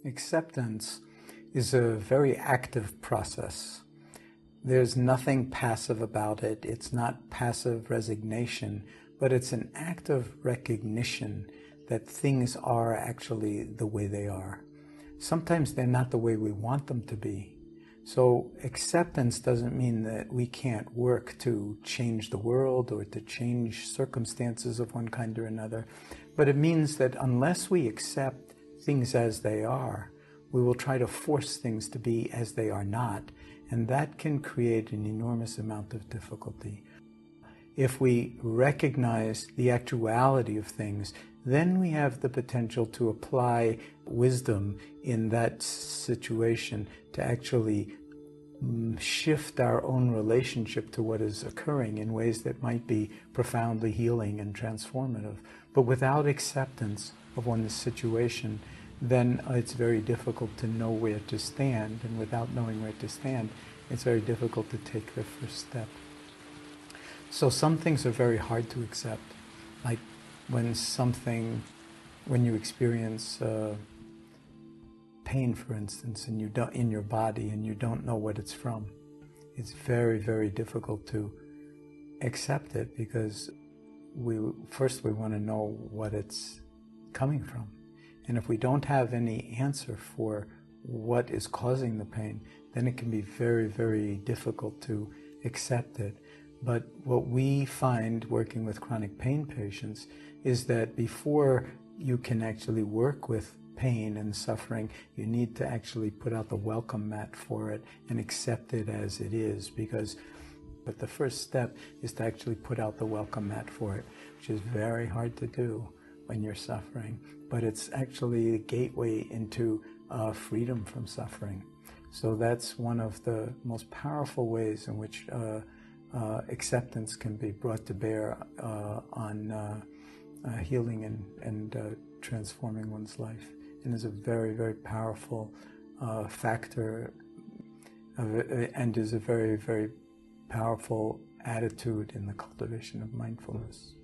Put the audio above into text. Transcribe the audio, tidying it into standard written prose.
Acceptance is a very active process. There's nothing passive about it. It's not passive resignation, but it's an active recognition that things are actually the way they are. Sometimes they're not the way we want them to be. So acceptance doesn't mean that we can't work to change the world or to change circumstances of one kind or another, but it means that unless we accept things as they are, we will try to force things to be as they are not, and that can create an enormous amount of difficulty. If we recognize the actuality of things, then we have the potential to apply wisdom in that situation to actually shift our own relationship to what is occurring in ways that might be profoundly healing and transformative. But without acceptance of one's situation, then it's very difficult to know where to stand, and without knowing where to stand, it's very difficult to take the first step. So some things are very hard to accept, like when you experience pain, for instance, and in your body, and you don't know what it's from. It's very, very difficult to accept it, because first we want to know what it's coming from. And if we don't have any answer for what is causing the pain, then it can be very, very difficult to accept it. But what we find working with chronic pain patients is that before you can actually work with pain and suffering, you need to actually put out the welcome mat for it and accept it as it is, but the first step is to actually put out the welcome mat for it, which is very hard to do when you're suffering, but it's actually the gateway into freedom from suffering. So that's one of the most powerful ways in which acceptance can be brought to bear on healing and transforming one's life, and is a very, very powerful factor and is a very, very powerful attitude in the cultivation of mindfulness.